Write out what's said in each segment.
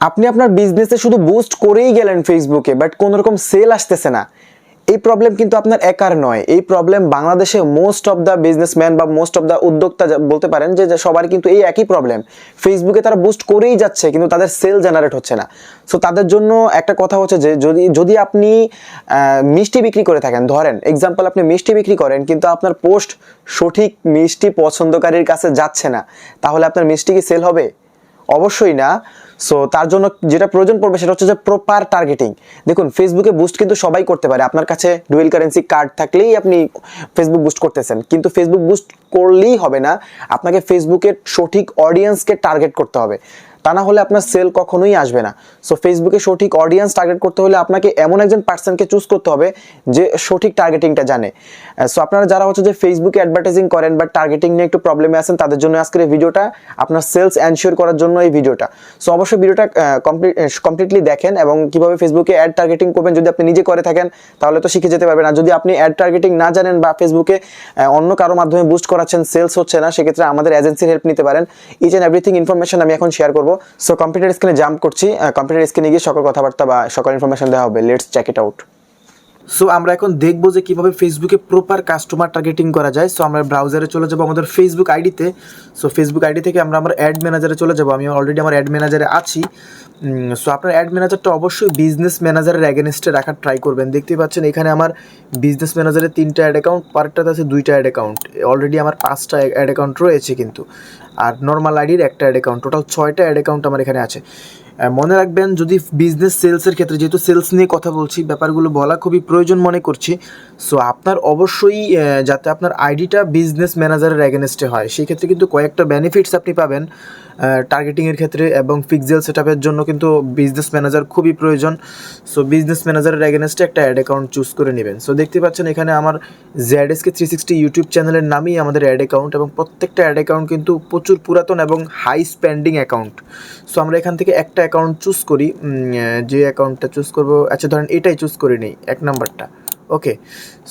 আপনি আপনার বিজনেসে শুধু বুস্ট করেই গেলেন ফেসবুকে, বাট কোনো রকম সেল আসতেছে না। এই প্রবলেম কিন্তু আপনার একার নয়, এই প্রবলেম বাংলাদেশে মোস্ট অফ দ্য বিজনেসম্যান বা মোস্ট অফ দ্য উদ্যোক্তা বলতে পারেন যে সবার কিন্তু এই একই প্রবলেম। ফেসবুকে তারা বুস্ট করেই যাচ্ছে কিন্তু তাদের সেল জেনারেট হচ্ছে না। সো তাদের জন্য একটা কথা হচ্ছে যে যদি আপনি মিষ্টি বিক্রি করে থাকেন, ধরেন এক্সাম্পল আপনি মিষ্টি বিক্রি করেন কিন্তু আপনার পোস্ট সঠিক মিষ্টি পছন্দকারীর কাছে যাচ্ছে না, তাহলে আপনার মিষ্টি কি সেল হবে? অবশ্যই না। সো তার জন্য যেটা প্রয়োজন পড়বে সেটা হচ্ছে যে প্রপার টার্গেটিং। দেখুন, ফেসবুকে বুস্ট কিন্তু সবাই করতে পারে। আপনার কাছে ডুয়েল কারেন্সি কার্ড থাকলেই আপনি ফেসবুক বুস্ট করতেছেন, কিন্তু ফেসবুক বুস্ট করলেই হবে না, আপনাকে ফেসবুকের সঠিক অডিয়েন্সকে টার্গেট করতে হবে, তা না হলে আপনার সেল কখনোই আসবে না। সো ফেসবুকে সঠিক অডিয়েন্স টার্গেট করতে হলে আপনাকে এমন একজন পার্সনকে চুজ করতে হবে যে সঠিক টার্গেটিংটা জানে। সো আপনারা যারা হচ্ছে যে ফেসবুকে অ্যাডভার্টাইজিং করেন বাট টার্গেটিং নিয়ে একটু প্রবলেমে আছেন, তাদের জন্য আজকের এই ভিডিওটা, আপনার সেলস এনশিওর করার জন্য এই ভিডিওটা। সো অবশ্যই ভিডিওটা কমপ্লিটলি দেখেন এবং কিভাবে ফেসবুকে অ্যাড টার্গেটিং করবেন যদি আপনি নিজে করে থাকেন তাহলে তো শিখে যেতে পারবেন। আর যদি আপনি অ্যাড টার্গেটিং না জানেন বা ফেসবুকে অন্য কারো মাধ্যমে বুস্ট করাচ্ছেন, সেলস হচ্ছে না, সেক্ষেত্রে আমাদের এজেন্সির হেল্প নিতে পারেন। ইচ অ্যান্ড এভরিথিং ইনফরমেশন আমি এখন শেয়ার করবো। সো কম্পিউটার স্ক্রিনে জাম্প করছি, কম্পিউটার স্ক্রিনে গিয়ে সকল কথাবার্তা বা সকল ইনফরমেশন দেওয়া হবে। Let's check it out. So আমরা এখন দেখবো যে কিভাবে ফেসবুকে প্রপার কাস্টমার টার্গেটিং করা যায়। সো আমরা ব্রাউজারে চলে যাবো আমাদের ফেসবুক আইডিতে। সো ফেসবুক আইডি থেকে আমরা আমার অ্যাড ম্যানেজারে চলে যাবো। আমি অলরেডি আমার অ্যাড ম্যানেজারে আছি। সো আপনার অ্যাড ম্যানেজারটা অবশ্যই বিজনেস ম্যানেজারের অ্যাগেনস্টে রাখার ট্রাই করবেন। দেখতেই পাচ্ছেন এখানে আমার বিজনেস ম্যানেজারের 3টা অ্যাড অ্যাকাউন্ট, পারটাতে আছে 2টা অ্যাড অ্যাকাউন্ট। অলরেডি আমার 5টা অ্যাড অ্যাকাউন্ট রয়েছে কিন্তু, আর নর্মাল আইডির একটা অ্যাড অ্যাকাউন্ট, টোটাল 6টা অ্যাড অ্যাকাউন্ট আমার এখানে আছে। মনে রাখবেন, যদি বিজনেস সেলসের ক্ষেত্রে, যেহেতু সেলস নিয়ে কথা বলছি, ব্যাপারগুলো বলা খুবই প্রয়োজন মনে করছি। সো আপনার অবশ্যই যাতে আপনার আইডিটা বিজনেস ম্যানেজারের অ্যাগেনস্টে হয়, সেই ক্ষেত্রে কিন্তু কয়েকটা বেনিফিটস আপনি পাবেন টার্গেটিংয়ের ক্ষেত্রে, এবং পিক্সেল সেটআপের জন্য কিন্তু বিজনেস ম্যানেজার খুবই প্রয়োজন। সো বিজনেস ম্যানেজারের অ্যাগেনস্টে একটা অ্যাড অ্যাকাউন্ট চুজ করে নেবেন। সো দেখতে পাচ্ছেন এখানে আমার ZSK 360 ইউটিউব চ্যানেলের নামই আমাদের অ্যাড অ্যাকাউন্ট, এবং প্রত্যেকটা অ্যাড অ্যাকাউন্ট কিন্তু প্রচুর পুরাতন এবং হাই স্পেন্ডিং অ্যাকাউন্ট। সো আমরা এখান থেকে একটা অ্যাকাউন্ট চুজ করি, যে অ্যাকাউন্টটা চুজ করবো, আচ্ছা ধরেন এটাই চুজ করে নিই, 1 নাম্বারটা। ওকে,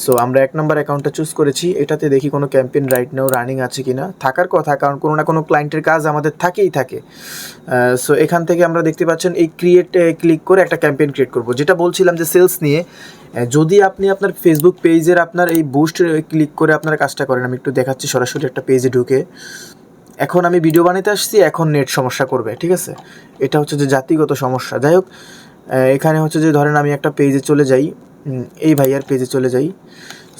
সো আমরা 1 নাম্বার অ্যাকাউন্টটা চুজ করেছি। এটাতে দেখি কোনো ক্যাম্পেইন রাইট নাও রানিং আছে কি না। থাকার কথা, কারণ কোনো না কোনো ক্লায়েন্টের কাজ আমাদের থাকেই থাকে। সো এখান থেকে আমরা দেখতে পাচ্ছেন এই ক্রিয়েটে ক্লিক করে একটা ক্যাম্পেইন ক্রিয়েট করব। যেটা বলছিলাম যে সেলস নিয়ে, যদি আপনি আপনার ফেসবুক পেজের আপনার এই বুস্ট ক্লিক করে আপনারা কাজটা করেন, আমি একটু দেখাচ্ছি সরাসরি একটা পেজে ঢুকে। এখন আমি ভিডিও বানাতে আসছি, এখন নেট সমস্যা করবে, ঠিক আছে, এটা হচ্ছে যে জাতিগত সমস্যা। যাই হোক, এখানে হচ্ছে যে ধরেন আমি একটা পেজে চলে যাই, এই ভাইয়ার পেজে চলে যাই।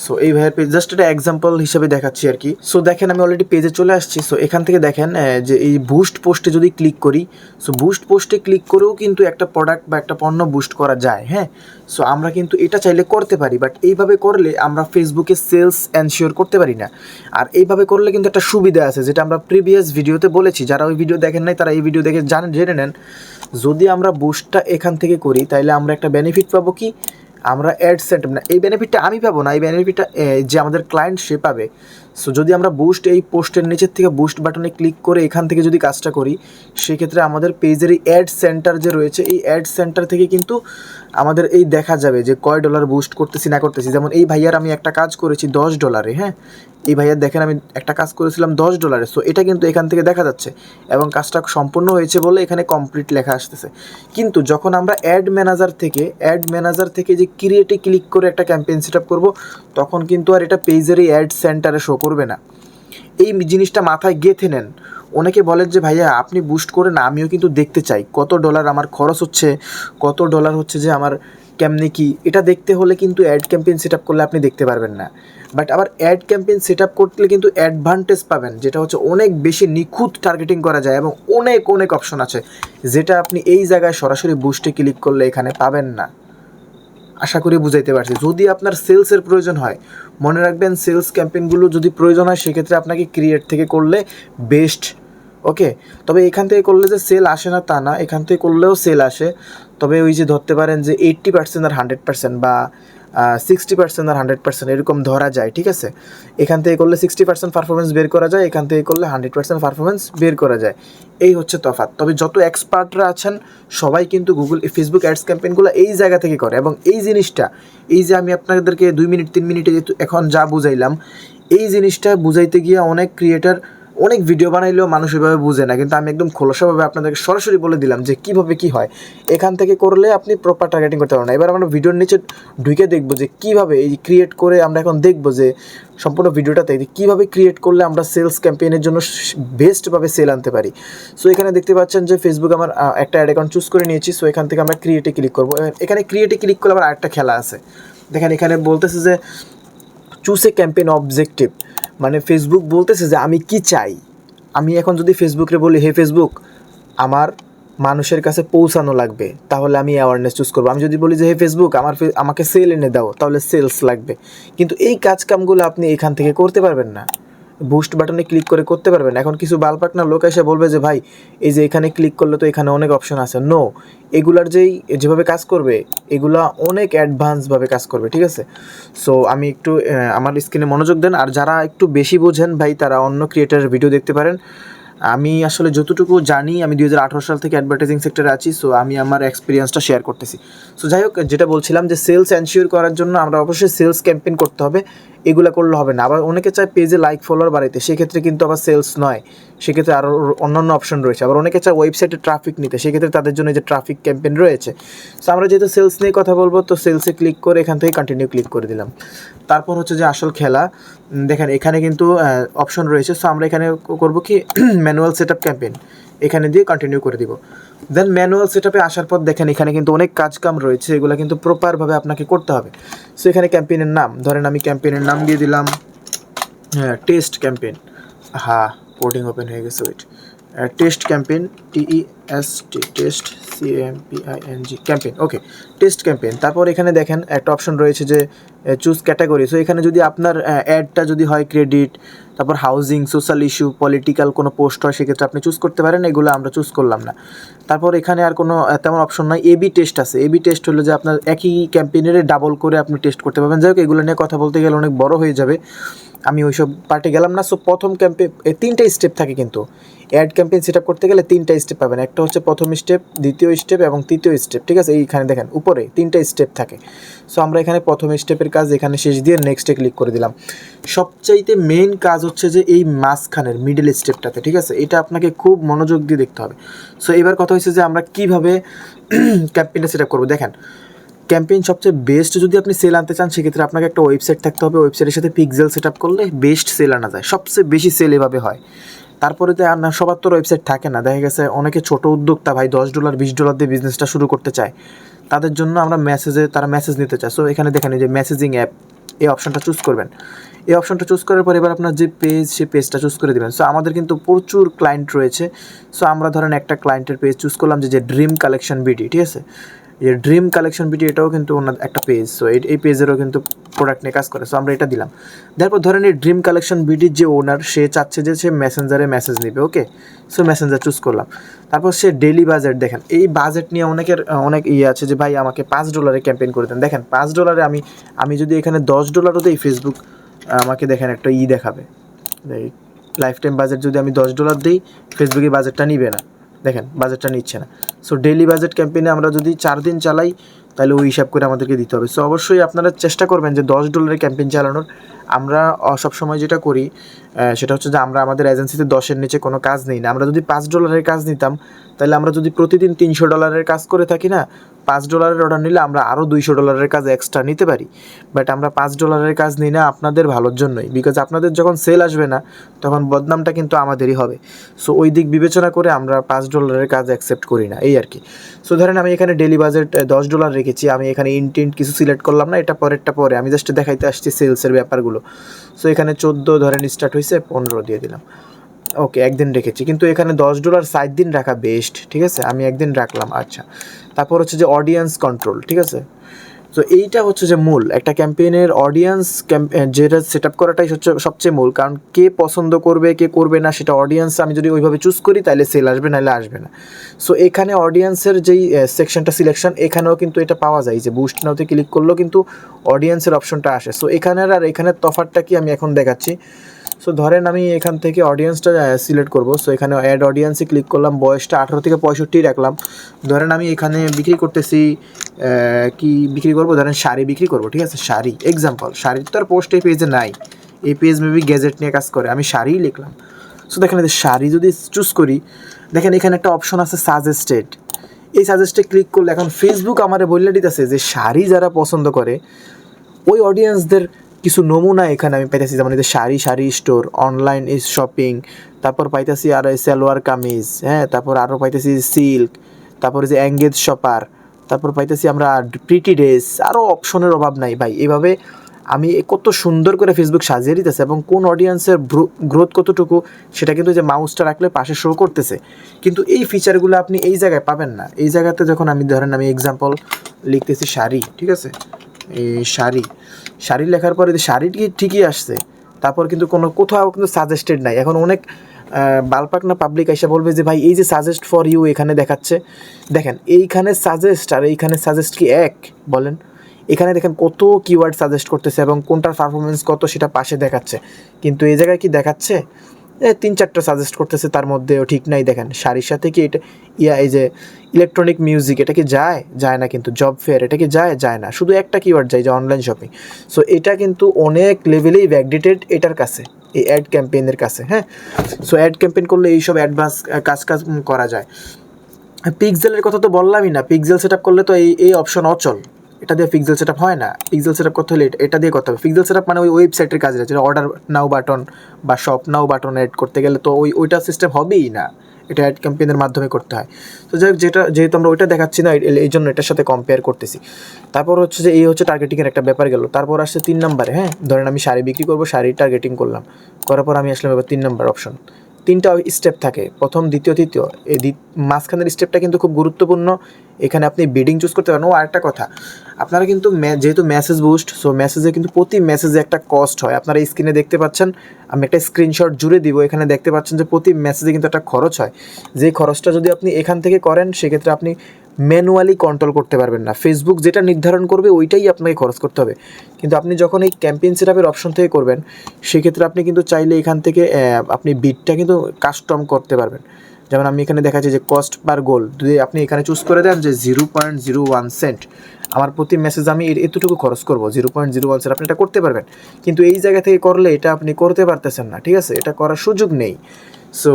সো এই ভাইয়ার পেজ জাস্ট একটা এক্সাম্পল হিসেবে দেখাচ্ছি আর কি। সো দেখেন আমি অলরেডি পেজে চলে আসছি। সো এখান থেকে দেখেন যে এই বুস্ট পোস্টে যদি ক্লিক করি, সো বুস্ট পোস্টে ক্লিক করেও কিন্তু একটা প্রোডাক্ট বা একটা পণ্য বুস্ট করা যায়। হ্যাঁ, সো আমরা কিন্তু এটা চাইলে করতে পারি, বাট এইভাবে করলে আমরা ফেসবুকে সেলস এনশিওর করতে পারি না। আর এইভাবে করলে কিন্তু একটা সুবিধা আছে, যেটা আমরা প্রিভিয়াস ভিডিওতে বলেছি। যারা ওই ভিডিও দেখেন নাই তারা এই ভিডিও দেখে জেনে নেন। যদি আমরা বুস্টটা এখান থেকে করি তাহলে আমরা একটা বেনিফিট পাবো কি, আমরা অ্যাড সেট না, এই বেনিফিটটা আমি পাবো না, এই বেনিফিটটা যে আমাদের ক্লায়েন্ট সে পাবে। সো যদি আমরা বুস্ট এই পোস্টের নিচের থেকে বুস্ট বাটনে ক্লিক করে এখান থেকে যদি কাজটা করি, সেক্ষেত্রে আমাদের পেজের এই অ্যাড সেন্টার যে রয়েছে, এই অ্যাড সেন্টার থেকে কিন্তু আমাদের এই দেখা যাবে যে কয় ডলার বুস্ট করতেছি না করতেছি। যেমন এই ভাইয়ার আমি একটা কাজ করেছি $10। হ্যাঁ, এই ভাইয়ার দেখেন আমি একটা কাজ করেছিলাম $10। সো এটা কিন্তু এখান থেকে দেখা যাচ্ছে এবং কাজটা সম্পূর্ণ হয়েছে বলে এখানে কমপ্লিট লেখা আসতেছে। কিন্তু যখন আমরা অ্যাড ম্যানেজার থেকে যে ক্রিয়েটে ক্লিক করে একটা ক্যাম্পেইন সেট আপ করবো, তখন কিন্তু আর এটা পেজের এই অ্যাড সেন্টারে শো করবে না। এই জিনিসটা মাথায় গেঁথে নেন। অনেকে বলেন যে ভাইয়া আপনি বুস্ট করে না, আমিও কিন্তু দেখতে চাই কত ডলার আমার খরচ হচ্ছে, কত ডলার হচ্ছে যে আমার কেমনে কি। এটা দেখতে হলে কিন্তু অ্যাড ক্যাম্পেইন সেট আপ করলে আপনি দেখতে পারবেন না। বাট আবার অ্যাড ক্যাম্পেইন সেট আপ করলে কিন্তু অ্যাডভান্টেজ পাবেন, যেটা হচ্ছে অনেক বেশি নিখুঁত টার্গেটিং করা যায় এবং অনেক অপশন আছে, যেটা আপনি এই জায়গায় সরাসরি বুস্টে ক্লিক করলে এখানে পাবেন না। আশা করি বুঝাইতে পারছি। যদি আপনার সেলসের প্রয়োজন হয়, মনে রাখবেন সেলস ক্যাম্পেইনগুলো যদি প্রয়োজন হয় সেক্ষেত্রে আপনাকে ক্রিয়েট থেকে করলে বেস্ট। ওকে, তবে এখান থেকে করলে যে সেল আসে না তা না, এখান থেকে করলেও সেল আসে। তবে ওই যে ধরতে পারেন যে 80% আর 100% বা 60% আর 100% এরকম ধরা যায়, ঠিক আছে। এখান থেকে করলে 60% পারফরমেন্স বের করা যায়, এখান থেকে করলে 100% পারফরমেন্স বের করা যায়। এই হচ্ছে তফাৎ। তবে যত এক্সপার্টরা আছেন সবাই কিন্তু ফেসবুক অ্যাডস ক্যাম্পেইনগুলো এই জায়গা থেকে করে, এবং এই জিনিসটা, এই যে আমি আপনাদেরকে 2 মিনিট 3 মিনিটে এখন যা বুঝাইলাম, এই জিনিসটা বুঝাইতে গিয়ে অনেক ক্রিয়েটার অনেক ভিডিও বানাইলেও মানুষ ওইভাবে বুঝে না, কিন্তু আমি একদম খোলসাভাবে আপনাদেরকে সরাসরি বলে দিলাম যে কীভাবে কী হয়। এখান থেকে করলে আপনি প্রপার টার্গেটিং করতে পারবেন না। এবার আমরা ভিডিওর নিচে ঢুকে দেখবো যে কীভাবে এই ক্রিয়েট করে আমরা এখন দেখবো যে সম্পূর্ণ ভিডিওটাতে কীভাবে ক্রিয়েট করলে আমরা সেলস ক্যাম্পেইনের জন্য বেস্টভাবে সেল আনতে পারি। সো এখানে দেখতে পাচ্ছেন যে ফেসবুক আমার একটা অ্যাড অ্যাকাউন্ট চুজ করে নিয়েছি। সো এখান থেকে আমরা ক্রিয়েটে ক্লিক করবো। এখানে ক্রিয়েটে ক্লিক করলে আবার আরেকটা খেলা আছে, দেখেন এখানে বলতেছে যে চুজ এ ক্যাম্পেইন অবজেক্টিভ, মানে ফেসবুক বলতেছে যে আমি কি চাই। আমি এখন যদি ফেসবুকে বলি হে ফেসবুক আমার মানুষের কাছে পৌঁছানো লাগবে, তাহলে আমি অ্যাওয়ারনেস চুজ করবো। আমি যদি বলি যে হে ফেসবুক আমাকে সেল এনে দাও, তাহলে সেলস লাগবে। কিন্তু এই কাজকামগুলো আপনি এখান থেকে করতে পারবেন না, বুস্ট বাটনে ক্লিক করে করতে পারবেন। এখন কিছু বালপাকনা লোক এসে বলবে যে ভাই এই যে এখানে ক্লিক করলে তো এখানে অনেক অপশন আছে। নো, এগুলার যেভাবে কাজ করবে এগুলা অনেক অ্যাডভান্সভাবে কাজ করবে, ঠিক আছে। সো আমি একটু আমার স্ক্রিনে মনোযোগ দেন, আর যারা একটু বেশি বোঝেন ভাই তারা অন্য ক্রিয়েটারের ভিডিও দেখতে পারেন। আমি আসলে যতটুকু জানি, আমি 2018 সাল থেকে অ্যাডভার্টাইজিং সেক্টরে আছি। সো আমি আমার এক্সপিরিয়েন্সটা শেয়ার করতেছি। সো যাই হোক, যেটা বলছিলাম যে সেলস এনশিওর করার জন্য আমরা অবশ্যই সেলস ক্যাম্পেইন করতে হবে, এগুলো করলে হবে না। আবার অনেকে চায় পেজে লাইক ফলোয়ার বাড়াইতে, সেক্ষেত্রে কিন্তু আবার সেলস নয়, সেক্ষেত্রে আরও অন্যান্য অপশন রয়েছে। আবার অনেকে চায় ওয়েবসাইটে ট্রাফিক নিতে, সেক্ষেত্রে তাদের জন্য যে ট্রাফিক ক্যাম্পেইন রয়েছে। সো আমরা যেহেতু সেলস নিয়ে কথা বলবো, তো সেলসে ক্লিক করে এখান থেকে কন্টিনিউ ক্লিক করে দিলাম। তারপর হচ্ছে যে আসল খেলা, দেখেন এখানে কিন্তু অপশন রয়েছে। সো আমরা এখানে করবো কি ম্যানুয়াল সেট আপ ক্যাম্পেইন, এখানে দিয়ে কন্টিনিউ করে দিব। দেন ম্যানুয়াল সেট আপে আসার পর দেখেন এখানে কিন্তু অনেক কাজকাম রয়েছে, এগুলো কিন্তু প্রপারভাবে আপনাকে করতে হবে। সো এখানে ক্যাম্পেইনের নাম, ধরেন আমি ক্যাম্পেইনের নাম দিয়ে দিলাম টেস্ট ক্যাম্পেইন। হ্যাঁ, কোডিং ওপেন হয়ে গেছে, wait. Test campaign, TEST, test CAMPING campaign, okay, test campaign. তারপর এখানে দেখেন একটা অপশন রয়েছে যে চুজ ক্যাটাগরি। সো এখানে যদি আপনার অ্যাডটা যদি হয় ক্রেডিট, তারপর হাউজিং, সোশ্যাল ইস্যু, পলিটিক্যাল কোনো পোস্ট হয়, সেক্ষেত্রে আপনি চুজ করতে পারেন। এগুলো আমরা চুজ করলাম না। তারপর এখানে আর কোনো তেমন অপশন নাই। এবি টেস্ট আছে। এবি টেস্ট হলো যে আপনার একই ক্যাম্পেইনের ডাবল করে আপনি টেস্ট করতে পারবেন। যাই হোক, এগুলো নিয়ে কথা বলতে গেলে অনেক বড় হয়ে যাবে, আমি ওইসব পার্টে গেলাম না। সো প্রথম ক্যাম্পেইন 3টা স্টেপ থাকে, কিন্তু অ্যাড ক্যাম্পেইন সেট আপ করতে গেলে 3টা স্টেপ পাবেন। একটা হচ্ছে প্রথম স্টেপ, দ্বিতীয় স্টেপ এবং তৃতীয় স্টেপ, ঠিক আছে। এইখানে দেখেন উপরে 3টা স্টেপ থাকে। সো আমরা এখানে প্রথম স্টেপের কাজ এখানে শেষ দিয়ে নেক্সটে ক্লিক করে দিলাম। সবচাইতে মেইন কাজ হচ্ছে যে এই মাঝখানের মিডল স্টেপটাতে, ঠিক আছে, এটা আপনাকে খুব মনোযোগ দিয়ে দেখতে হবে। সো এবার কথা হচ্ছে যে আমরা কীভাবে ক্যাম্পেইনটা সেট আপ করবো। দেখেন ক্যাম্পেইন সবচেয়ে বেস্ট যদি আপনি সেল আনতে চান, সেক্ষেত্রে আপনাকে একটা ওয়েবসাইট থাকতে হবে। ওয়েবসাইটের সাথে পিক্সেল সেট আপ করলে বেস্ট সেল আনা যায়, সবচেয়ে বেশি সেল এভাবে হয়। তারপরে তো আর না, সবার তো ওয়েবসাইট থাকে না, দেখা গেছে অনেকে ছোটো উদ্যোক্তা ভাই $10 $20 দিয়ে বিজনেসটা শুরু করতে চায়, তাদের জন্য আমরা তারা মেসেজ নিতে চায়। সো এখানে দেখেন এই যে মেসেজিং অ্যাপ, এই অপশনটা চুজ করবেন। এই অপশনটা চুজ করার পর এবার আপনার যে পেজ, সেই পেজটা চুজ করে দেবেন। সো আমাদের কিন্তু প্রচুর ক্লায়েন্ট রয়েছে। সো আমরা ধরেন একটা ক্লায়েন্টের পেজ চুজ করলাম যে ড্রিম কালেকশন বিডি, ঠিক আছে। এই ড্রিম কালেকশন বিডি এটাও কিন্তু ওনার একটা পেজ। সো এই পেজেরও কিন্তু প্রোডাক্ট নিয়ে কাজ করে। সো আমরা এটা দিলাম। তারপর ধরেন এই ড্রিম কালেকশন বিডির যে ওনার, সে চাচ্ছে যে সে মেসেঞ্জারে মেসেজ নেবে, ওকে। সো মেসেঞ্জার চুজ করলাম। তারপর সে ডেলি বাজেট, দেখেন এই বাজেট নিয়ে অনেক আছে যে ভাই আমাকে $5 ক্যাম্পেইন করে দেন। দেখেন $5 আমি যদি এখানে $10 দিই, ফেসবুক আমাকে দেখেন একটা দেখাবে, লাইফ টাইম বাজেট যদি আমি $10 দিই, ফেসবুকে বাজেটটা নিবে না, দেখেন বাজেটটা নিচ্ছে না। সো ডেইলি বাজেট ক্যাম্পেইনে আমরা যদি 4 দিন চালাই, তাহলে ওই হিসাব করে আমাদেরকে দিতে হবে। সো অবশ্যই আপনারা চেষ্টা করবেন যে $10 ক্যাম্পেইন চালানোর। আমরা সবসময় যেটা করি সেটা হচ্ছে যে আমরা আমাদের এজেন্সিতে 10-এর নিচে কোনো কাজ নেই না। আমরা যদি $5 কাজ নিতাম, তাহলে আমরা যদি প্রতিদিন $300 কাজ করে থাকি না, $5 অর্ডার নিলে আমরা আরও $200 কাজ এক্সট্রা নিতে পারি। বাট আমরা $5 কাজ নিই না আপনাদের ভালোর জন্যই, বিকজ আপনাদের যখন সেল আসবে না, তখন বদনামটা কিন্তু আমাদেরই হবে। সো ওই দিক বিবেচনা করে আমরা $5 কাজ অ্যাকসেপ্ট করি না, এই আর কি। সো ধরেন আমি এখানে ডেলি বাজেট $10 রেখেছি, আমি এখানে ইন্টেন্ট কিছু সিলেক্ট করলাম না, এটা পরেরটা পরে, আমি জাস্ট দেখাইতে আসছি সেলসের ব্যাপারগুলো। সো এখানে 14 ধরেন স্টার্ট হয়েছে, 15 দিয়ে দিলাম, ওকে। একদিন রেখেছি, কিন্তু এখানে $10 7 দিন রাখা বেস্ট, ঠিক আছে। আমি একদিন রাখলাম, আচ্ছা। তারপর হচ্ছে যে অডিয়েন্স কন্ট্রোল, ঠিক আছে। তো এইটা হচ্ছে যে মূল একটা ক্যাম্পেইনের অডিয়েন্স যেটা সেট আপ করাটাই হচ্ছে সবচেয়ে মূল, কারণ কে পছন্দ করবে কে করবে না সেটা অডিয়েন্স আমি যদি ওইভাবে চুজ করি, তাহলে সেল আসবে, নাহলে আসবে না। সো এখানে অডিয়েন্সের যেই সেকশনটা সিলেকশন, এখানেও কিন্তু এটা পাওয়া যায় যে বুস্ট নাওতে ক্লিক করলেও কিন্তু অডিয়েন্সের অপশনটা আসে। সো এখানের আর এখানের তফাৎটা কি আমি এখন দেখাচ্ছি। সো ধরেন আমি এখান থেকে অডিয়েন্সটা সিলেক্ট করব। সো এখানে অ্যাড অডিয়েন্সে ক্লিক করলাম, বয়সটা 18 থেকে 65 রাখলাম। ধরেন আমি এখানে বিক্রি করতেছি, কি বিক্রি করব, ধরেন শাড়ি বিক্রি করব, ঠিক আছে। শাড়ি এক্সাম্পল, শাড়ির তো আর পোস্ট এই পেজে নাই, এই পেজ মেবি গ্যাজেট নিয়ে কাজ করে, আমি শাড়িই লিখলাম। সো দেখেন এই যে শাড়ি যদি চুজ করি, দেখেন এখানে একটা অপশন আছে সাজেস্টেড। এই সাজেস্টে ক্লিক করলে এখন ফেসবুক আমারে বলে দিতেছে যে শাড়ি যারা পছন্দ করে ওই অডিয়েন্সদের কিছু নমুনা এখানে আমি পাইতেছি, যেমন এই যে শাড়ি স্টোর, অনলাইন শপিং, তারপর পাইতেছি আর সালোয়ার কামিজ, হ্যাঁ, তারপর আরও পাইতেছি সিল্ক, তারপরে যে এঙ্গেজ শপার, তারপর পাইতেছি আমরা প্রিটি ড্রেস, আরও অপশনের অভাব নাই ভাই। এভাবে আমি কত সুন্দর করে ফেসবুক সাজিয়ে দিতেছে এবং কোন অডিয়েন্সের গ্রোথ কতটুকু সেটা কিন্তু যে মাউসটা রাখলে পাশে শো করতেছে, কিন্তু এই ফিচারগুলো আপনি এই জায়গায় পাবেন না। এই জায়গাতে যখন আমি ধরেন আমি এক্সাম্পল লিখতেছি শাড়ি, ঠিক আছে, এই শাড়ি লেখার পরে শাড়িটি ঠিকই আসছে, তারপর কিন্তু কোথাও কিন্তু সাজেস্টেড নাই। এখন অনেক বালপাক না পাবলিক এসে বলবে যে ভাই এই যে সাজেস্ট ফর ইউ এখানে দেখাচ্ছে, দেখেন এইখানে সাজেস্ট আর এইখানে সাজেস্ট কি এক বলেন? এখানে দেখেন কত কিওয়ার্ড সাজেস্ট করতেছে এবং কোনটার পারফরমেন্স কত সেটা পাশে দেখাচ্ছে, কিন্তু এই জায়গায় কি দেখাচ্ছে 3-4টা সাজেস্ট করতেছে, তার মধ্যেও ঠিক নাই। দেখেন শাড়ির সাথে কি এটা এই যে ইলেকট্রনিক মিউজিক এটা কি যায় না, কিন্তু জব ফেয়ার এটা কি যায় না, শুধু একটা কিওয়ার্ড যায় যে অনলাইন শপিং। সো এটা কিন্তু অনেক লেভেলেই ব্যাকডেটেড এটার কাছে, এই অ্যাড ক্যাম্পেইনের কাছে, হ্যাঁ। সো অ্যাড ক্যাম্পেইন করলে এইসব অ্যাডভান্স কাজ করা যায়। পিক্সেলের কথা তো বললামই না, পিক্সেল সেট আপ করলে তো এই অপশন অচল, এটা দিয়ে পিক্সেল সেট আপ হয় না। পিক্সেল সেট আপ করতে হলে এটা দিয়ে করতে হবে। পিক্সেল সেট আপ মানে ওই ওয়েবসাইটের কাজে, যেটা অর্ডার নাও বাটন বা শপ নাও বাটন অ্যাড করতে গেলে তো ওইটা সিস্টেম হবেই না, এটা অ্যাড ক্যাম্পেইনের মাধ্যমে করতে হয়। তো যেহেতু আমরা ওইটা দেখাচ্ছি না, এই জন্য এটার সাথে কম্পেয়ার করতেছি। তারপর হচ্ছে যে এই হচ্ছে টার্গেটিংয়ের একটা ব্যাপার গেল। তারপর আসছে 3 নম্বরে, হ্যাঁ, ধরেন আমি শাড়ি বিক্রি করবো, শাড়ি টার্গেটিং করলাম, করার পর আমি আসলাম এবার 3 নম্বর অপশন। 3টা স্টেপ থাকে, প্রথম, দ্বিতীয়, তৃতীয়। এই মাঝখানের স্টেপটা কিন্তু খুব গুরুত্বপূর্ণ, এখানে আপনি বিডিং চুজ করতে পারেন। ও আরেকটা কথা, আপনারা কিন্তু যেহেতু মেসেজ বুস্ট, সো মেসেজে কিন্তু প্রতি মেসেজে একটা কস্ট হয়। আপনারা স্ক্রিনে দেখতে পাচ্ছেন, আমি একটা স্ক্রিনশট জুড়ে দিব, এখানে দেখতে পাচ্ছেন যে প্রতি মেসেজে কিন্তু একটা খরচ হয়। যেই খরচটা যদি আপনি এখান থেকে করেন সেক্ষেত্রে আপনি ম্যানুয়ালি কন্ট্রোল করতে পারবেন না, ফেসবুক যেটা নির্ধারণ করবে ওইটাই আপনাকে খরচ করতে হবে। কিন্তু আপনি যখন এই ক্যাম্পেইন সেটআপের অপশন থেকে করবেন সেক্ষেত্রে আপনি কিন্তু চাইলে এখান থেকে আপনি বিটটা কিন্তু কাস্টম করতে পারবেন। যেমন আমি এখানে দেখাচ্ছি যে কস্ট পার গোল, যদি আপনি এখানে চুজ করে দেন যে 0.01 সেন্ট, আমার প্রতি মেসেজ আমি এতটুকু খরচ করবো, 0.01 সেন্ট, আপনি এটা করতে পারবেন। কিন্তু এই জায়গা থেকে করলে এটা আপনি করতে পারতেছেন না, ঠিক আছে, এটা করার সুযোগ নেই। সো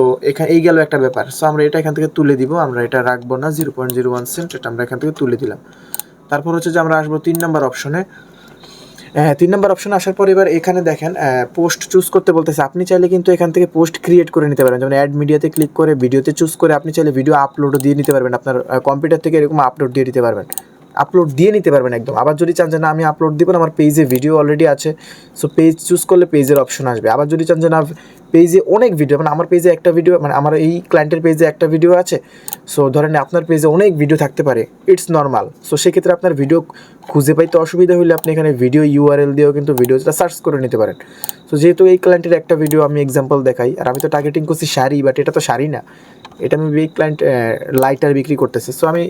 এই গেল একটা ব্যাপার। সো আমরা এটা এখান থেকে তুলে দিব, আমরা এটা রাখবো না 0.01 সেন্ট, এটা আমরা এখান থেকে তুলে দিলাম। তারপর হচ্ছে যে আমরা আসবো 3 নম্বর অপশনে। 3 নম্বর অপশনে আসার পর এবার এখানে দেখেন পোস্ট চুজ করতে বলতেছে। আপনি চাইলে কিন্তু এখান থেকে পোস্ট ক্রিয়েট করে নিতে পারেন, যেমন অ্যাড মিডিয়াতে ক্লিক করে ভিডিওতে চুজ করে আপনি চাইলে ভিডিও আপলোডও দিয়ে নিতে পারবেন, আপনার কম্পিউটার থেকে এরকম আপলোড দিয়ে নিতে পারবেন, একদম। আবার যদি চান যে না আমি আপলোড দিব না, আমার পেজে ভিডিও অলরেডি আছে, সো পেজ চুজ করলে পেজের অপশন আসবে। আবার যদি চান যে না পেজে অনেক ভিডিও, মানে আমার পেজে একটা ভিডিও, মানে আমার এই ক্লায়েন্টের পেজে একটা ভিডিও আছে, সো ধরেন আপনার পেজে অনেক ভিডিও থাকতে পারে, ইটস নর্মাল। সো সেক্ষেত্রে আপনার ভিডিও খুঁজে পাইতে অসুবিধা হলে আপনি এখানে ভিডিও ইউআরএল দিয়েও কিন্তু ভিডিওটা সার্চ করে নিতে পারেন। সো যেহেতু এই ক্লায়েন্টের একটা ভিডিও আমি এক্সাম্পল দেখাই, আর আমি তো টার্গেটিং করছি শাড়ি, বাট এটা তো শাড়ি না, এটা আমি এই ক্লায়েন্ট লাইটার বিক্রি করতেছি। সো আমি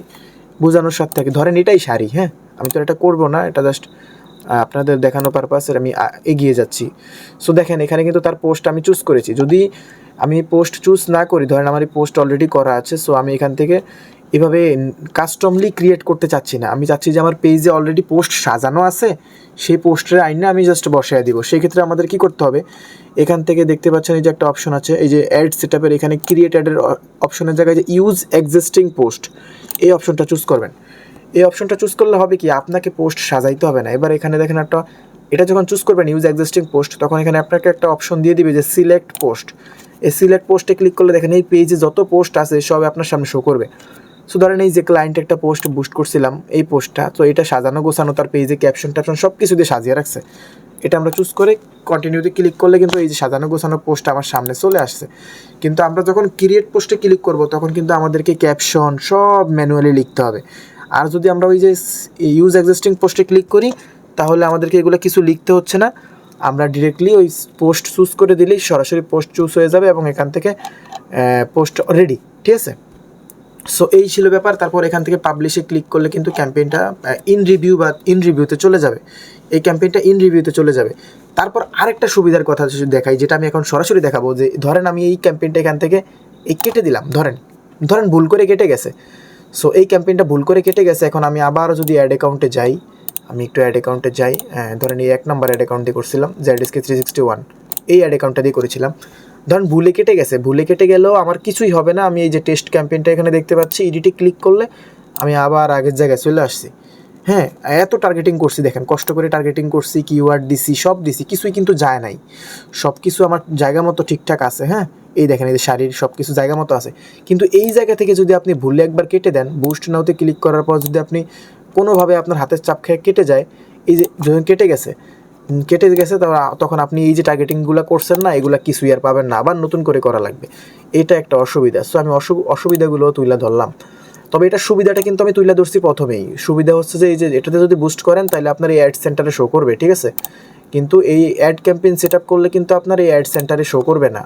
বোঝানোর সাথে থাকে, ধরেন এটাই শাড়ি, হ্যাঁ, আমি তো এটা করবো না, এটা জাস্ট আপনাদের দেখানো পারপাসের আমি এগিয়ে যাচ্ছি। সো দেখেন এখানে কিন্তু তার পোস্ট আমি চুজ করেছি। যদি আমি পোস্ট চুজ না করি, ধরেন আমার এই পোস্ট অলরেডি করা আছে, সো আমি এখান থেকে এভাবে কাস্টমলি ক্রিয়েট করতে চাচ্ছি না, আমি চাচ্ছি যে আমার পেজে অলরেডি পোস্ট সাজানো আছে, সেই পোস্টের আইনে আমি জাস্ট বসায় দিব। সেই ক্ষেত্রে আমাদের কি করতে হবে, এখান থেকে দেখতে পাচ্ছেন এই যে একটা অপশন আছে, এই যে অ্যাড সেটআপের এখানে ক্রিয়েট অ্যাডের অপশনের জায়গায় যে ইউজ এক্সিস্টিং পোস্ট, এই অপশনটা চুজ করবেন। এই অপশনটা চুজ করলে হবে কি, আপনাকে পোস্ট সাজাইতে হবে না। এবার এখানে দেখেন একটা, এটা যখন চুজ করবেন ইউজ এক্সিস্টিং পোস্ট, তখন এখানে আপনাকে একটা অপশন দিয়ে দিবে যে সিলেক্ট পোস্ট। এই সিলেক্ট পোস্টে ক্লিক করলে দেখেন এই পেজে যত পোস্ট আছে সব আপনার সামনে শো করবে। সো ধরেন এই যে ক্লায়েন্ট একটা পোস্ট বুস্ট করছিলাম, এই পোস্টটা, তো এটা সাজানো গোছানো, তার পেজে ক্যাপশন ট্যাপশন সব কিছু দিয়ে সাজিয়ে রাখছে। এটা আমরা চুজ করে কন্টিনিউতে ক্লিক করলে কিন্তু এই যে সাজানো গোছানো পোস্ট আমার সামনে চলে আসছে। কিন্তু আমরা যখন ক্রিয়েট পোস্টে ক্লিক করব তখন কিন্তু আমাদেরকে ক্যাপশন সব ম্যানুয়ালি লিখতে হবে। আর যদি আমরা ওই যে ইউজ এক্সিস্টিং পোস্টে ক্লিক করি তাহলে আমাদেরকে এগুলো কিছু লিখতে হচ্ছে না, আমরা ডিরেক্টলি ওই পোস্ট চুজ করে দিলেই সরাসরি পোস্ট চুজ হয়ে যাবে এবং এখান থেকে পোস্ট রেডি, ঠিক আছে। সো এই ছিল ব্যাপার। তারপর এখান থেকে পাবলিশে ক্লিক করলে কিন্তু ক্যাম্পেইনটা ইন রিভিউতে চলে যাবে, এই ক্যাম্পেইনটা ইন রিভিউতে চলে যাবে। তারপর আরেকটা সুবিধার কথা যদি দেখাই, যেটা আমি এখন সরাসরি দেখাবো, যে ধরেন আমি এই ক্যাম্পেইনটা এখান থেকে কেটে দিলাম, ধরেন ভুল করে কেটে গেছে। সো এই ক্যাম্পেইনটা ভুল করে কেটে গেছে, এখন আমি আবারও যদি অ্যাড অ্যাকাউন্টে যাই, আমি একটু অ্যাড অ্যাকাউন্টে যাই, ধরেন এই 1 নম্বর অ্যাড অ্যাকাউন্ট দিয়ে করছিলাম, ZSK 361, এই অ্যাড অ্যাকাউন্টটা দিয়ে করেছিলাম। ধরুন ভুলে কেটে গেলেও আমার কিছুই হবে না। আমি এই যে টেস্ট ক্যাম্পেইনটা এখানে দেখতে পাচ্ছি, এডিটে ক্লিক করলে আমি আবার আগের জায়গায় চলে আসছি। হ্যাঁ, এত টার্গেটিং করছি, দেখেন কষ্ট করে টার্গেটিং করছি, কিওয়ার্ড দিছি, সব দিছি, কিছুই কিন্তু যায় নাই। সব কিছু আমার জায়গা মতো ঠিকঠাক আছে। হ্যাঁ, এই দেখেন এই যে শাড়ির সব কিছু জায়গা মতো আছে, কিন্তু এই জায়গা থেকে যদি আপনি ভুলে একবার কেটে দেন, বুস্ট নাওতে ক্লিক করার পর যদি আপনি কোনোভাবে আপনার হাতের চাপ খেয়ে কেটে যায়, এই যে যখন কেটে গেছে তখন আপনি এই যে টার্গেটিংগুলো করছেন না, এগুলো কিছুই আর পাবেন না, আবার নতুন করে করা লাগবে। এটা একটা অসুবিধা। সো আমি অসুবিধাগুলো তুলে ধরলাম। তবে এটা সুবিধাটা কিন্তু আমি তুলে ধরছি প্রথমেই। সুবিধা হচ্ছে যে এই যে এটাতে যদি বুস্ট করেন তাহলে আপনার এই অ্যাড সেন্টারে শো করবে, ঠিক আছে? কিন্তু এই অ্যাড ক্যাম্পেইন সেট আপ করলে কিন্তু আপনার এই অ্যাড সেন্টারে শো করবে না।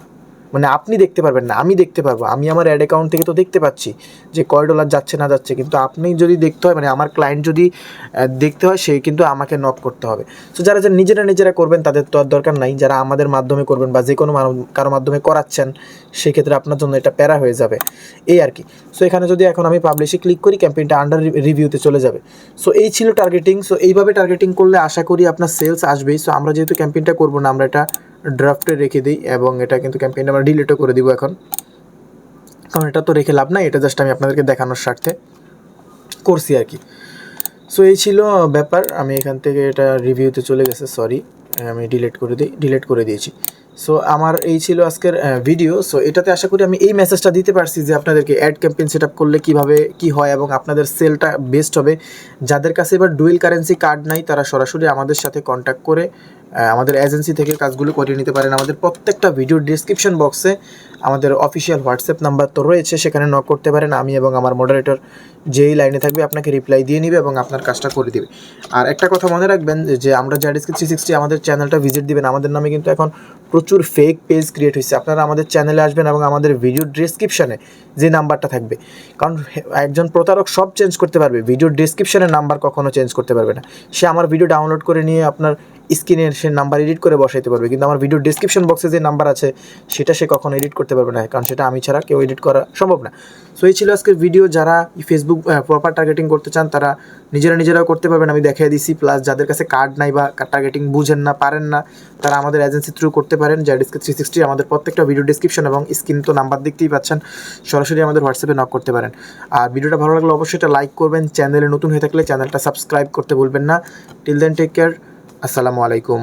মানে আপনি দেখতে পারবেন না, আমি দেখতে পারবো। আমি আমার অ্যাড অ্যাকাউন্ট থেকে তো দেখতে পাচ্ছি যে কয় ডলার যাচ্ছে না যাচ্ছে, কিন্তু আপনি যদি দেখতে হয়, মানে আমার ক্লায়েন্ট যদি দেখতে হয়, সে কিন্তু আমাকে নক করতে হবে। সো যারা নিজেরা করবেন তাদের তো আর দরকার নাই। যারা আমাদের মাধ্যমে করবেন বা যে কোনো কারো মাধ্যমে করাচ্ছেন, সেক্ষেত্রে আপনার জন্য এটা প্যারা হয়ে যাবে, এই আর কি। সো এখানে যদি এখন আমি পাবলিশে ক্লিক করি, ক্যাম্পেইনটা আন্ডার রিভিউতে চলে যাবে। সো এই ছিল টার্গেটিং। সো এইভাবে টার্গেটিং করলে আশা করি আপনার সেলস আসবেই। সো আমরা যেহেতু ক্যাম্পেইনটা করবো না, আমরা এটা ড্রাফটে রেখে দিই এবং এটা কিন্তু ক্যাম্পেইনটা আমরা ডিলিটও করে দিব এখন, কারণ এটা তো রেখে লাভ নাই। এটা জাস্ট আমি আপনাদেরকে দেখানোর স্বার্থে করছি আর কি। সো এই ছিল ব্যাপার। আমি এখান থেকে এটা রিভিউতে চলে গেছে, সরি, আমি ডিলিট করে দিয়েছি। সো আমার এই ছিল আজকের ভিডিও। সো এটাতে আশা করি আমি এই মেসেজটা দিতে পারছি যে আপনাদেরকে অ্যাড ক্যাম্পেইন সেট আপ করলে কীভাবে কী হয় এবং আপনাদের সেলটা বেস্ট হবে। যাদের কাছে এবার ডুয়েল কারেন্সি কার্ড নাই, তারা সরাসরি আমাদের সাথে কন্ট্যাক্ট করে আমাদের এজেন্সি থেকে কাজগুলো করিয়ে নিতে পারেন। আমাদের প্রত্যেকটা ভিডিওর ডিসক্রিপশন বক্সে আমাদের অফিসিয়াল হোয়াটসঅ্যাপ নাম্বার তো রয়েছে, সেখানে নক করতে পারেন। আমি এবং আমার মডারেটর যেই লাইনে থাকবে আপনাকে রিপ্লাই দিয়ে নিবে এবং আপনার কাজটা করে দিবে। আর একটা কথা মনে রাখবেন যে আমরা জাডিস্কি 360 আমাদের চ্যানেলটা ভিজিট দিবেন। আমাদের নামে কিন্তু এখন প্রচুর ফেক পেজ ক্রিয়েট হয়েছে। আপনারা আমাদের চ্যানেলে আসবেন এবং আমাদের ভিডিও ডিসক্রিপশানে যে নাম্বারটা থাকবে, কারণ একজন প্রতারক সব চেঞ্জ করতে পারবে, ভিডিও ডিসক্রিপশানের নাম্বার কখনো চেঞ্জ করতে পারবে না। সে আমার ভিডিও ডাউনলোড করে নিয়ে আপনার স্ক্রিনে সে নাম্বার এডিট করে বসাইতে পারবে, কিন্তু আমার ভিডিও ডিসক্রিপশন বক্সে যে নাম্বার আছে সেটা সে কখনো এডিট করতে পারবে না, কারণ সেটা আমি ছাড়া কেউ এডিট করা সম্ভব না। সো এই ছিল আজকের ভিডিও। যারা ফেসবুক প্রপার টার্গেটিং করতে চান তারা নিজেরাও করতে পারবেন, আমি দেখিয়ে দিছি। প্লাস যাদের কাছে কার্ড নাই বা টার্গেটিং বুঝেন না, পারেন না, তারা আমাদের এজেন্সি থ্রু করতে পারেন। জাডিস্কি 360 আমাদের প্রত্যেকটা ভিডিও ডিসক্রিপশন এবং স্ক্রিন তো নাম্বার দেখতেই পাচ্ছেন, সরাসরি আমাদের হোয়াটসঅ্যাপে নক করতে পারেন। আর ভিডিওটা ভালো লাগলে অবশ্যই এটা লাইক করবেন। চ্যানেলে নতুন হয়ে থাকলে চ্যানেলটা সাবস্ক্রাইব করতে ভুলবেন না। টিল দেন টেক কেয়ার, আসসালামু আলাইকুম।